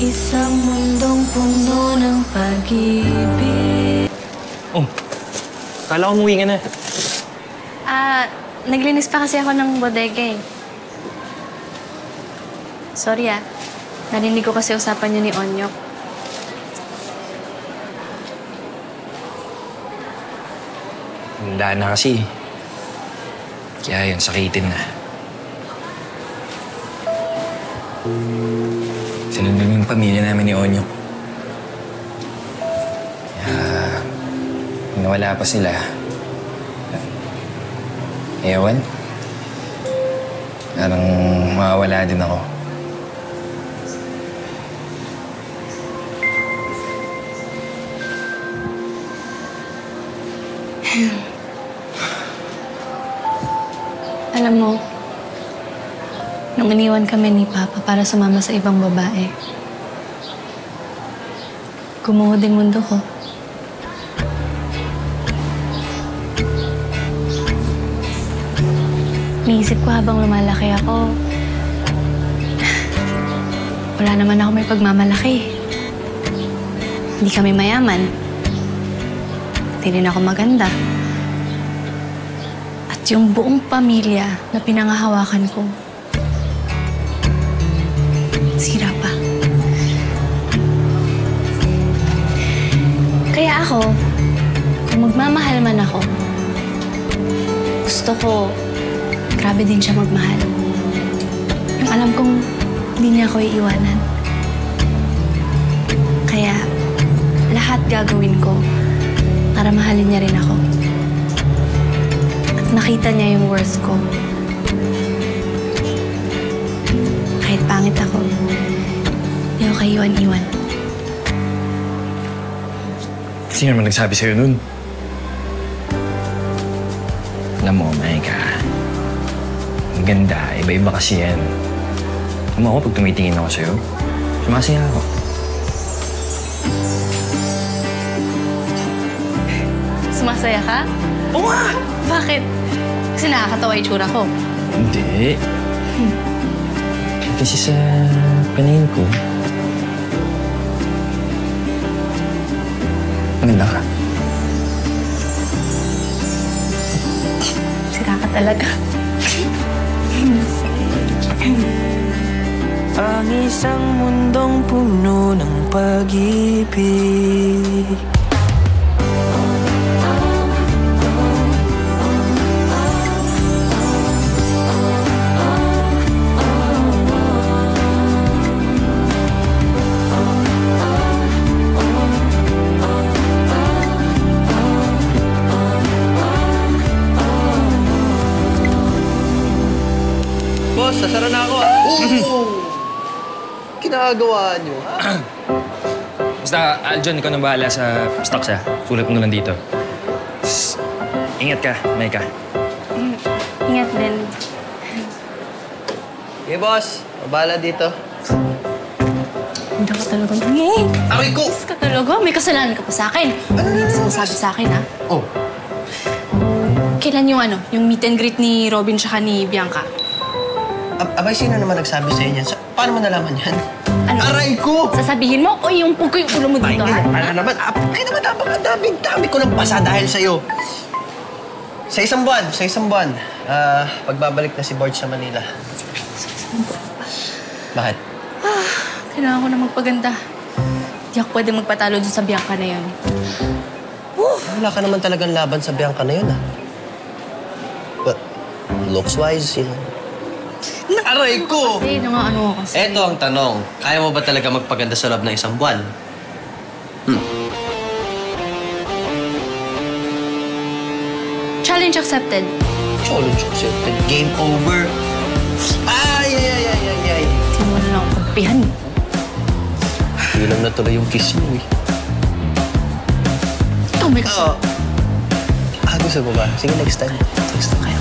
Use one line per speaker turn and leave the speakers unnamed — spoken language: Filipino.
Isang mundong puno ng pag-ibig.
Oh, kala ko umuwi ka na.
Naglinis pa kasi ako ng bodega eh. Sorry narinig ko kasi usapan niyo ni Onyok.
Handa na kasi. Kaya yun, sakitin na. Sinundan yung pamilya namin ni Onyok. Kaya, nawala pa sila. Ewan. Parang mawawala din ako.
Alam mo, nung iniwan kami ni Papa para sumama sa ibang babae, gumuho din mundo ko. Niisip ko habang lumalaki ako, wala naman ako may pagmamalaki. Hindi kami mayaman. Hindi rin ako maganda. At yung buong pamilya na pinangahawakan ko, sira pa. Kaya ako, kung magmamahal man ako, gusto ko, grabe din siya magmahal. Yung alam kong hindi niya ako iiwanan. Kaya, lahat gagawin ko para mahalin niya rin ako. At nakita niya yung worth ko. Kahit pangit ako, hindi ako kaiwan-iwan.
Sino naman nagsabi sa'yo nun? Alam mo, Maika, ang ganda, iba-iba kasi yan. Alam mo ako, pag tumitingin ako sa'yo, sumasaya ako.
Sumasaya ka?
Oo nga!
Bakit? Kasi nakakatawa yung tsura ko.
Hindi. Kasi sa paningin ko, maganda ka.
Sira ka talaga.
Ang isang mundong puno ng pag-ibig.
Boss, sasara na ako Ginagawa niyo, ha?
Basta, Aljon, ikaw na bahala sa stocks, ha? Sulat mo na lang dito. Ingat ka, Maika.
Ingat din.
Okay, boss. Mabala dito.
Hindi ka talaga.
Aray ko!
Yes ka talaga. May kasalanan ka pa sa akin. Ano yung sinasabi sa akin, ha?
Oh.
Kailan yung yung meet and greet ni Robin tsaka ni Bianca?
Abay, sino naman nagsabi sa inyo? Paano mo nalaman yan?
Ano?
Aray ko!
Sasabihin mo o yung pugko yung ulo mo dito, ha?
Ano naman? Ay naman, dami ko ng basa dahil sa'yo. Sa isang buwan, pagbabalik na si Borge sa Manila. Bakit?
Kailangan ko na magpaganda. Hindi ako pwede magpatalo dun sa Bianca na yun.
Wala ka naman talagang laban sa Bianca na yun, ha? But, looks-wise, Aray ko!
Kasi, ano kasi.
Eto ang tanong. Kaya mo ba talaga magpaganda sa loob ng isang buwan?
Challenge accepted.
Challenge accepted. Game over. Ay!
Hindi mo na lang ako pagpihan.
Hindi lang natuloy yung kiss mo, eh.
Oh my God.
Gusto mo ba? Sige, next time. Next time kayo.